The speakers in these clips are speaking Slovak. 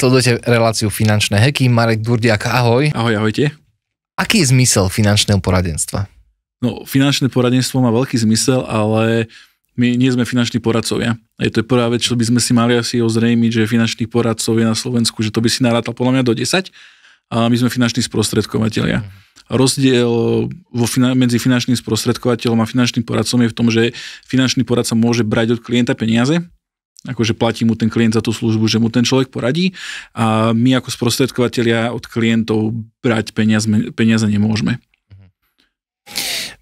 Sledujete reláciu Finančné hacky. Marek Durdiak, ahoj. Ahoj, ahojte. Aký je zmysel finančného poradenstva? No, finančné poradenstvo má veľký zmysel, ale my nie sme finanční poradcovia. To je prvá vec, čo by sme si mali asi ozrejmiť, že finančných poradcov je na Slovensku, že to by si narátal podľa mňa do 10, a my sme finanční sprostredkovatelia. Rozdiel medzi finančným sprostredkovateľom a finančným poradcom je v tom, že finančný poradca môže brať od klienta peniaze, akože platí mu ten klient za tú službu, že mu ten človek poradí, a my ako sprostredkovatelia od klientov brať peniaze nemôžeme.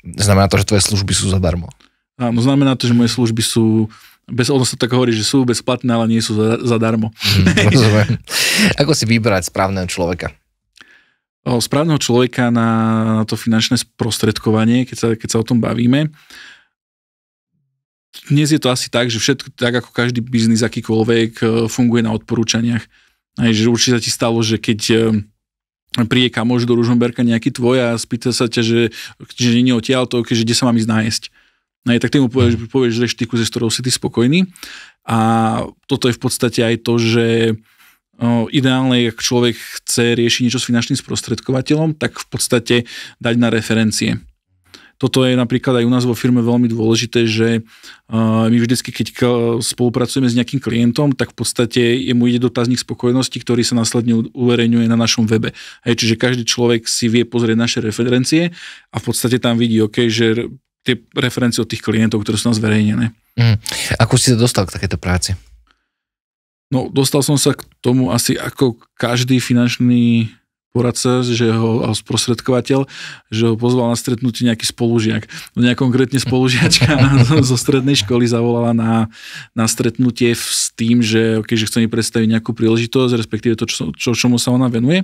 Znamená to, že tvoje služby sú zadarmo? Áno, znamená to, že moje služby sú, ono sa tak hovorí, že sú bezplatné, ale nie sú zadarmo. Rozumiem. Ako si vybrať správneho človeka? Správneho človeka na to finančné sprostredkovanie, keď sa o tom bavíme. Dnes je to asi tak, že všetko, tak ako každý biznis akýkoľvek, funguje na odporúčaniach. Že určite sa ti stalo, že keď príde kamoš do Ružomberka nejaký tvoj a spýta sa ťa, že nie odtiaľ to, že kde sa mám ísť nájsť. Tak ty mu povieš reštiku, z ktorou si ty spokojný. A toto je v podstate aj to, že ideálne, ak človek chce riešiť niečo s finančným sprostredkovateľom, tak v podstate dať na referencie. Toto je napríklad aj u nás vo firme veľmi dôležité, že my vždycky, keď spolupracujeme s nejakým klientom, tak v podstate jemu ide dotazník spokojnosti, ktorý sa následne uverejňuje na našom webe. Čiže každý človek si vie pozrieť naše referencie a v podstate tam vidí, že tie referencie od tých klientov, ktoré sú nám zverejnené. Ako si sa dostal k takéto práci? No, dostal som sa k tomu asi ako každý finančný poradca, sprostredkovateľ, že ho pozval na stretnutie nejaký spolužiak. Mňa konkrétne spolužiačka zo strednej školy zavolala na stretnutie s tým, že chce mi predstaviť nejakú príležitosť, respektíve to, čomu sa ona venuje.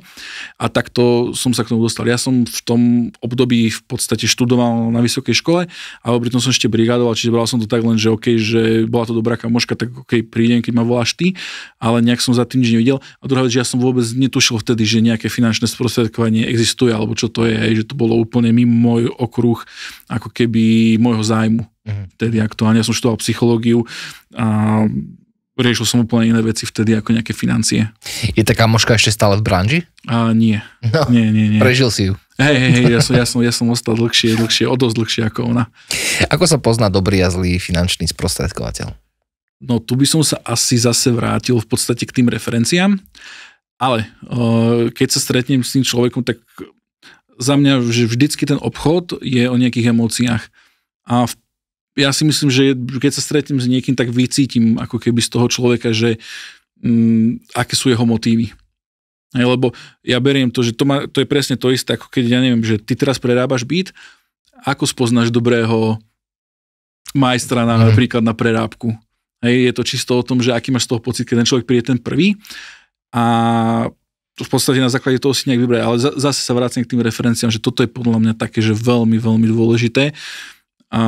A takto som sa k tomu dostal. Ja som v tom období v podstate študoval na vysokej škole, ale pri tom som ešte brigádoval, čiže bral som to tak len, že že bola to dobrá kamoška, tak prídem, keď ma voláš ty, ale nejak som za tým nič nevidel. A druhá vec, že ja som vôbec netušil vtedy, že nejaké finančné sprostredkovanie existuje, alebo čo to je, že to bolo úplne mimo môj okruh, ako keby môjho zájmu. Vtedy aktuálne. Ja som študoval psychológiu a riešil som úplne iné veci vtedy, ako nejaké financie. Je tá kamoška ešte stále v branži? Nie. No, nie. Prežil si ju. Ja som ostal dlhšie, o dosť dlhšie ako ona. Ako sa pozná dobrý a zlý finančný sprostredkovateľ? No, tu by som sa asi zase vrátil v podstate k tým referenciám. Ale keď sa stretnem s tým človekom, tak za mňa, že vždycky ten obchod je o nejakých emóciách. A ja si myslím, že keď sa stretnem s niekým, tak vycítim ako keby z toho človeka, že aké sú jeho motívy. Lebo ja beriem to, že to je presne to isté, ako keď ja neviem, že ty teraz prerábaš byt, ako spoznáš dobrého majstra napríklad na prerábku. Je to čisto o tom, že aký máš z toho pocit, keď ten človek príde ten prvý. A v podstate na základe toho si nejak vybrať, ale zase sa vrátim k tým referenciám, že toto je podľa mňa také, že veľmi, veľmi dôležité. A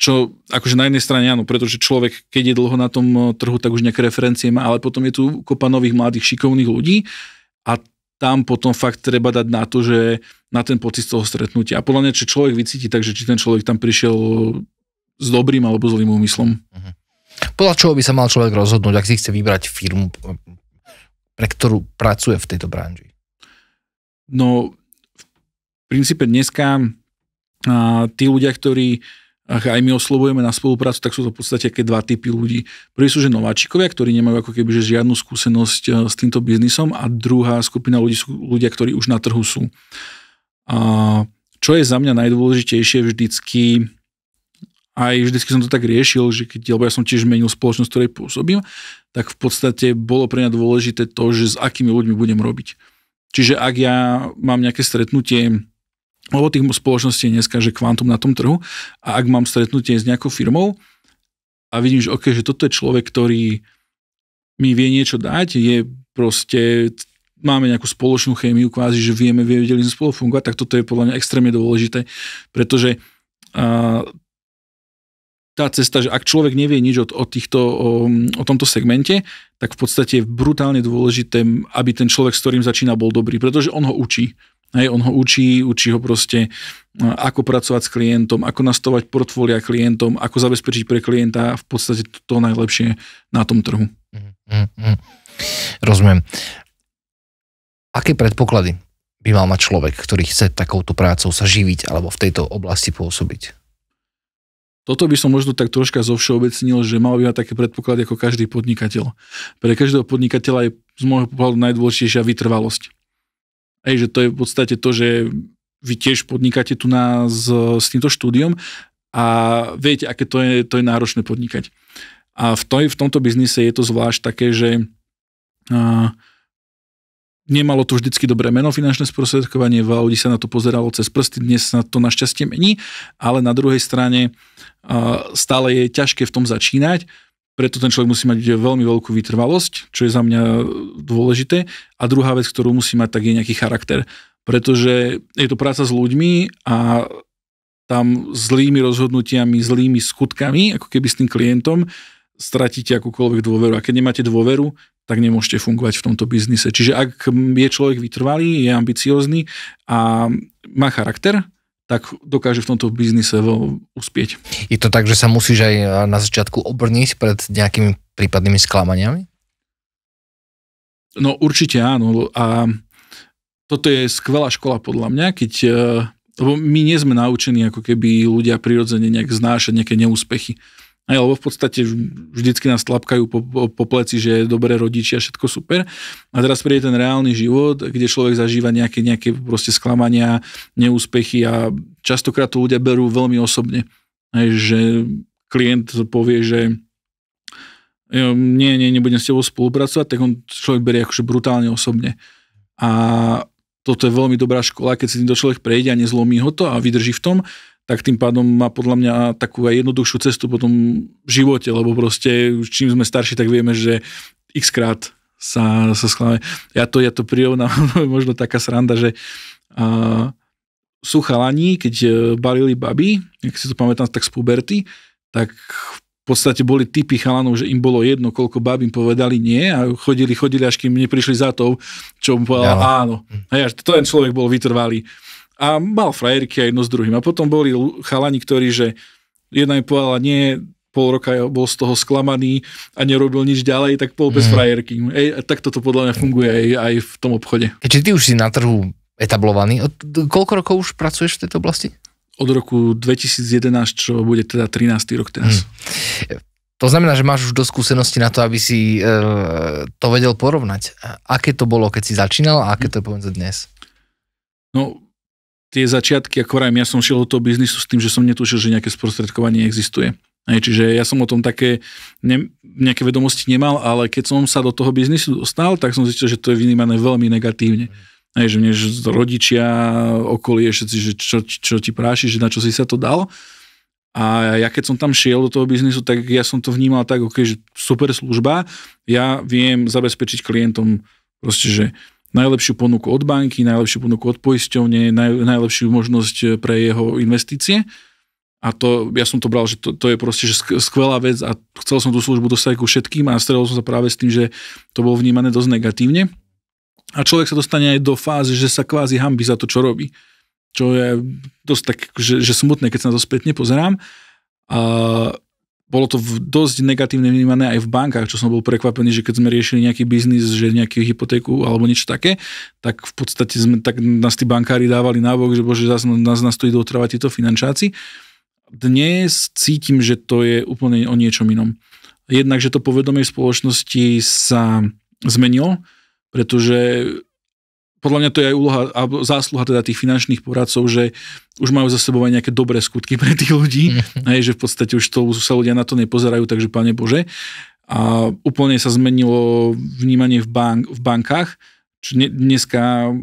čo, akože na jednej strane áno, pretože človek, keď je dlho na tom trhu, tak už nejaké referencie má, ale potom je tu kopa nových mladých šikovných ľudí a tam potom fakt treba dať na to, že na ten pocit z toho stretnutia. A podľa mňa, či človek vycíti, takže či ten človek tam prišiel s dobrým alebo zlým úmyslom. Podľa čoho by sa mal človek rozhodnúť, ak si chce vybrať firmu, pre ktorú pracuje v tejto branži? No, v princípe dneska tí ľudia, ktorí aj my oslovujeme na spoluprácu, tak sú to v podstate také dva typy ľudí. Prvý sú, že nováčikovia, ktorí nemajú ako keby že žiadnu skúsenosť s týmto biznisom, a druhá skupina ľudí sú ľudia, ktorí už na trhu sú. A čo je za mňa najdôležitejšie vždycky som to tak riešil, že lebo ja som tiež menil spoločnosť, ktorej pôsobím, tak v podstate bolo pre mňa dôležité to, že s akými ľuďmi budem robiť. Čiže ak ja mám nejaké stretnutie, lebo tých spoločností je dneska, že kvantum na tom trhu, a ak mám stretnutie s nejakou firmou a vidím, že že toto je človek, ktorý mi vie niečo dať, je proste, máme nejakú spoločnú chémiu, kvázi, že vedeli sme spolu fungovať, tak toto je podľa mňa extrémne dôležité, pretože tá cesta, že ak človek nevie nič o tomto segmente, tak v podstate je brutálne dôležité, aby ten človek, s ktorým začína, bol dobrý, pretože on ho učí. On ho učí ho proste, ako pracovať s klientom, ako nastavovať portfólia klientom, ako zabezpečiť pre klienta v podstate to najlepšie na tom trhu. Rozumiem. Aké predpoklady by mal mať človek, ktorý chce takouto prácou sa živiť alebo v tejto oblasti pôsobiť? Toto by som možno tak troška zovšeobecnil, že mal by mať také predpoklady ako každý podnikateľ. Pre každého podnikateľa je z môjho pohľadu najdôležitejšia vytrvalosť. Že to je v podstate to, že vy tiež podnikáte tu s týmto štúdiom a viete, aké to je náročné podnikať. A v tomto biznise je to zvlášť také, že nemalo to vždycky dobré meno finančné sprostredkovanie, veľa ľudí sa na to pozeralo cez prsty, dnes sa to našťastie mení, ale na druhej strane stále je ťažké v tom začínať, preto ten človek musí mať veľmi veľkú vytrvalosť, čo je za mňa dôležité. A druhá vec, ktorú musí mať, tak je nejaký charakter, pretože je to práca s ľuďmi a tam zlými rozhodnutiami, zlými skutkami, ako keby s tým klientom, stratíte akúkoľvek dôveru. A keď nemáte dôveru, tak nemôžete fungovať v tomto biznise. Čiže ak je človek vytrvalý, je ambiciózny a má charakter, tak dokáže v tomto biznise uspieť. Je to tak, že sa musíš aj na začiatku obrniť pred nejakými prípadnými sklamaniami? No určite áno. A toto je skvelá škola podľa mňa, lebo my nie sme naučení ako keby ľudia prirodzene nejak znášať nejaké neúspechy. Lebo v podstate vždycky nás tlapkajú po pleci, že je dobré rodičia, všetko super. A teraz príde ten reálny život, kde človek zažíva nejaké proste sklamania, neúspechy a častokrát to ľudia berú veľmi osobne. Že klient povie, že nebudem s tebou spolupracovať, tak on človek berie akože brutálne osobne. A toto je veľmi dobrá škola, keď si týmto človek prejde a nezlomí ho to a vydrží v tom, tak tým pádom má podľa mňa takú aj jednoduchšiu cestu potom v živote, lebo proste čím sme starší, tak vieme, že x-krát sa skláme. Ja to prirovnám, možno taká sranda, že sú chalani, keď balili baby, ak si to pamätám, tak z puberty, tak v podstate boli typy chalanov, že im bolo jedno, koľko bab im povedali nie a chodili, až kým neprišli za to, čo mu povedal áno. Hej, to ten človek bol vytrvalý. A mal frajerky aj jedno s druhým. A potom boli chalani, ktorí, že jedna mi povedala nie, pol roka bol z toho sklamaný a nerobil nič ďalej, tak bol bez frajerky. Tak toto podľa mňa funguje aj v tom obchode. Keďže ty už si na trhu etablovaný, koľko rokov už pracuješ v tejto oblasti? Od roku 2011, čo bude teda 13. rok teraz. To znamená, že máš už dosť skúseností na to, aby si to vedel porovnať. Aké to bolo, keď si začínal a aké to je povedzme dnes? No, tie začiatky, ako hovorím, ja som šiel do toho biznisu s tým, že som netušil, že nejaké sprostredkovanie existuje. Čiže ja som o tom nejaké vedomosti nemal, ale keď som sa do toho biznisu dostal, tak som zistil, že to je vnímané veľmi negatívne. Že mne rodičia, okolie, všetci, že čo ti práši, že na čo si sa to dal. A ja keď som tam šiel do toho biznisu, tak ja som to vnímal tak, že super služba, ja viem zabezpečiť klientom proste, že najlepšiu ponuku od banky, najlepšiu ponuku od poisťovne, najlepšiu možnosť pre jeho investície. A ja som to bral, že to je proste že skvelá vec a chcel som tú službu dostať ku všetkým a stretol som sa práve s tým, že to bolo vnímané dosť negatívne. A človek sa dostane aj do fázy, že sa kvázi hanbí za to, čo robí. Čo je dosť tak, že smutné, keď sa na to spätne pozerám. A bolo to dosť negatívne vnímané aj v bankách, čo som bol prekvapený, že keď sme riešili nejaký biznis, že nejakú hypotéku alebo niečo také, tak v podstate nás tí bankári dávali nabok, že bože, zase nás to idú otrávať títo finančáci. Dnes cítim, že to je úplne o niečom inom. Jednak, že to povedomie v spoločnosti sa zmenilo, pretože podľa mňa to je aj úloha a zásluha teda tých finančných poradcov, že už majú za sebou aj nejaké dobré skutky pre tých ľudí, že v podstate už sa ľudia na to nepozerajú, takže Pane Bože. A úplne sa zmenilo vnímanie v bankách. Dneska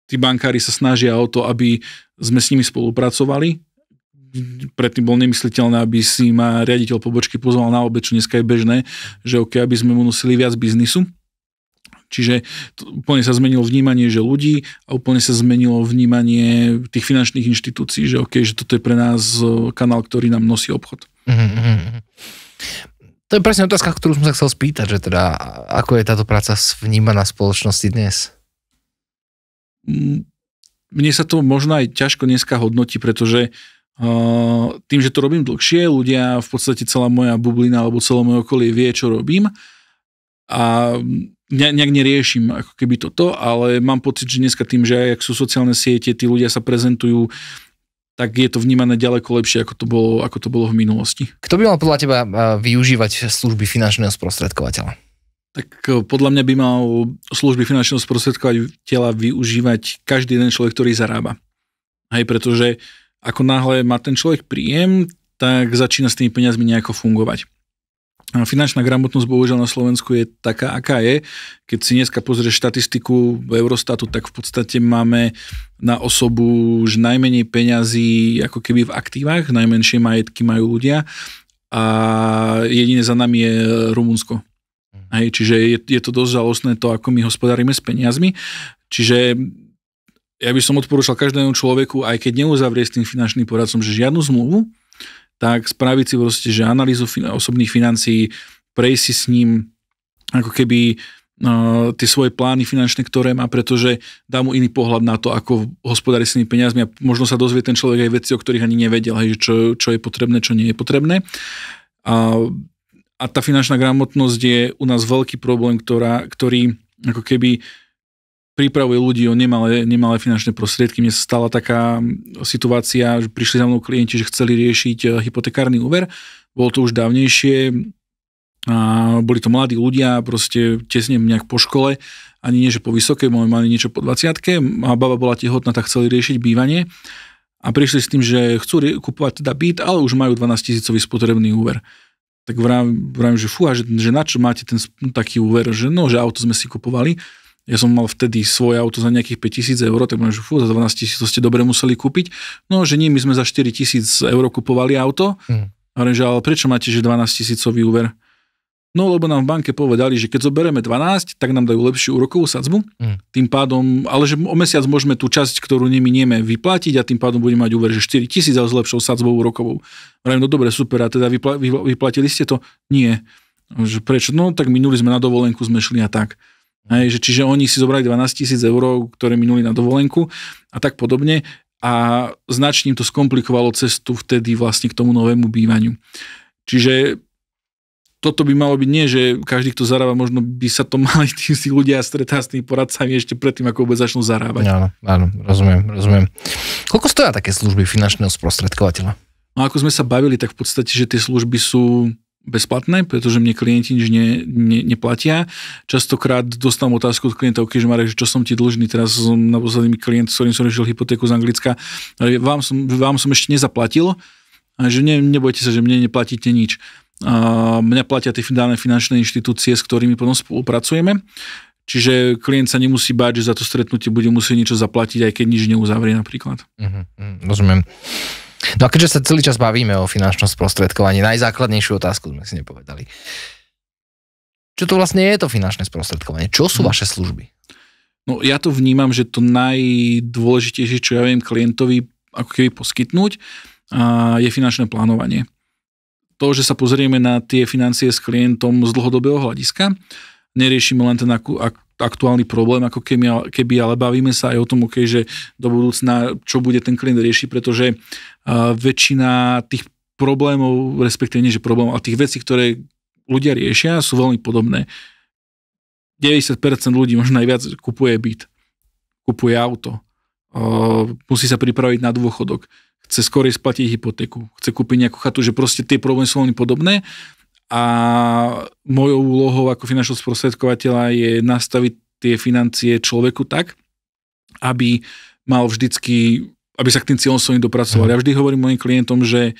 tí bankári sa snažia o to, aby sme s nimi spolupracovali. Predtým bolo nemysliteľné, aby si ma riaditeľ pobočky pozval na obed, čo dneska je bežné, že OK, aby sme mu nosili viac biznisu. Čiže úplne sa zmenilo vnímanie, že ľudí a úplne sa zmenilo vnímanie tých finančných inštitúcií, že OK, že toto je pre nás kanál, ktorý nám nosí obchod. To je presne otázka, ktorú som sa chcel spýtať, že teda ako je táto práca vnímaná v spoločnosti dnes? Mne sa to možno aj ťažko dneska hodnotí, pretože tým, že to robím dlhšie, ľudia, v podstate celá moja bublina alebo celé moje okolie vie, čo robím a nejak neriešim ako keby toto, ale mám pocit, že dneska tým, že aj ak sú sociálne siete, tí ľudia sa prezentujú, tak je to vnímané ďaleko lepšie, ako to bolo v minulosti. Kto by mal podľa teba využívať služby finančného sprostredkovateľa? Tak podľa mňa by mal služby finančného sprostredkovateľa využívať každý jeden človek, ktorý zarába. Hej, pretože ako náhle má ten človek príjem, tak začína s tými peniazmi nejako fungovať. A finančná gramotnosť bohužiaľ na Slovensku je taká, aká je. Keď si dneska pozrieš štatistiku Eurostatu, tak v podstate máme na osobu už najmenej peňazí ako keby v aktívach, najmenšie majetky majú ľudia a jediné za nami je Rumunsko. Hej, čiže je to dosť žalostné to, ako my hospodárime s peniazmi. Čiže ja by som odporúčal každému človeku, aj keď neuzavrie s tým finančným poradcom, že žiadnu zmluvu, tak spraviť si proste, že analýzu osobných financií, prejsť si s ním ako keby tie svoje plány finančné, ktoré má, pretože dá mu iný pohľad na to, ako hospodári s tými peniazmi a možno sa dozvie ten človek aj veci, o ktorých ani nevedel, hej, čo je potrebné, čo nie je potrebné. A tá finančná gramotnosť je u nás veľký problém, ktorý ako keby pripravuje ľudí o nemalé finančné prostriedky. Mne sa stala taká situácia, že prišli za mnou klienti, že chceli riešiť hypotekárny úver. Bolo to už dávnejšie. A boli to mladí ľudia, proste tesne nejak po škole, ani nie, že po vysokej, mali niečo po 20-ke. A baba bola tehotná, tak chceli riešiť bývanie. A prišli s tým, že chcú kupovať teda byt, ale už majú 12 000 spotrebný úver. Tak vravím, že fú, že na čo máte ten taký úver, že auto sme si kupovali. Ja som mal vtedy svoje auto za nejakých 5 000 eur, tak môžem, že fú, za 12 000 to ste dobre museli kúpiť. No, že nie, my sme za 4 000 eur kupovali auto. A vravím, že ale prečo máte, že 12 000 úver? No, lebo nám v banke povedali, že keď zoberieme 12, tak nám dajú lepšiu úrokovú sadzbu. Tým pádom, ale že o mesiac môžeme tú časť, ktorú neminieme, vyplatiť a tým pádom budeme mať úver, že 4 000, ale s lepšou sadzbou úrokovou. Vravím, no dobre, super, a teda vyplatili ste to? Nie. Že prečo? No, tak minuli sme na dovolenku, sme šli a tak. Hej, že čiže oni si zobrali 12 000 eur, ktoré minuli na dovolenku a tak podobne a značne im to skomplikovalo cestu vtedy vlastne k tomu novému bývaniu. Čiže toto by malo byť nie, že každý, kto zarába, možno by sa to mali tí ľudia stretať s tými poradcami ešte predtým, ako vôbec začnú zarábať. Áno, rozumiem. Koľko stoja také služby finančného sprostredkovateľa? No ako sme sa bavili, tak v podstate, že tie služby sú bezplatné, pretože mne klienti nič neplatia. Častokrát dostávam otázku od klientov, že Marek, čo som ti dlžný, teraz som na posledný klient, s ktorým som riešil hypotéku z Anglicka, vám som ešte nezaplatil, a že nebojte sa, že mne neplatíte nič. Mňa platia tie dané finančné inštitúcie, s ktorými potom spolupracujeme. Čiže klient sa nemusí báť, že za to stretnutie bude musieť niečo zaplatiť, aj keď nič neuzavrie napríklad. Rozumiem. No a keďže sa celý čas bavíme o finančnom sprostredkovaní, najzákladnejšiu otázku sme si nepovedali. Čo to vlastne je to finančné sprostredkovanie? Čo sú vaše služby? No ja to vnímam, že to najdôležitejšie, čo ja viem klientovi ako keby poskytnúť, je finančné plánovanie. To, že sa pozrieme na tie financie s klientom z dlhodobého hľadiska, neriešime len ten aktuálny problém, ako keby, ale bavíme sa aj o tom, že do budúcna, čo bude ten klient riešiť, pretože väčšina tých problémov, respektíve nie, že problémov, ale tých vecí, ktoré ľudia riešia, sú veľmi podobné. 90% ľudí, možno najviac, kupuje byt, kupuje auto, musí sa pripraviť na dôchodok, chce skorej splatiť hypotéku, chce kúpiť nejakú chatu, že proste tie problémy sú veľmi podobné a mojou úlohou ako finančného sprostredkovateľa je nastaviť tie financie človeku tak, aby mal vždycky, aby sa k tým cieľom svojím dopracoval. Ja vždy hovorím mojim klientom, že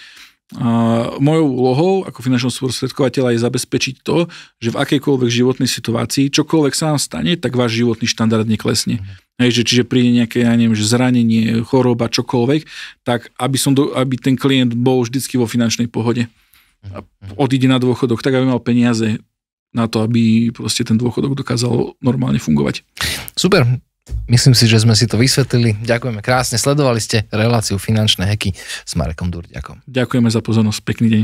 mojou úlohou ako finančného sprostredkovateľa je zabezpečiť to, že v akejkoľvek životnej situácii, čokoľvek sa vám stane, tak váš životný štandard neklesne. Čiže príde nejaké, ja neviem, že zranenie, choroba, čokoľvek, tak aby ten klient bol vždycky vo finančnej pohode. A odíde na dôchodok, tak aby mal peniaze na to, aby proste ten dôchodok dokázal normálne fungovať. Super. Myslím si, že sme si to vysvetlili. Ďakujeme krásne. Sledovali ste reláciu Finančné hacky s Marekom Durďakom. Ďakujeme za pozornosť. Pekný deň.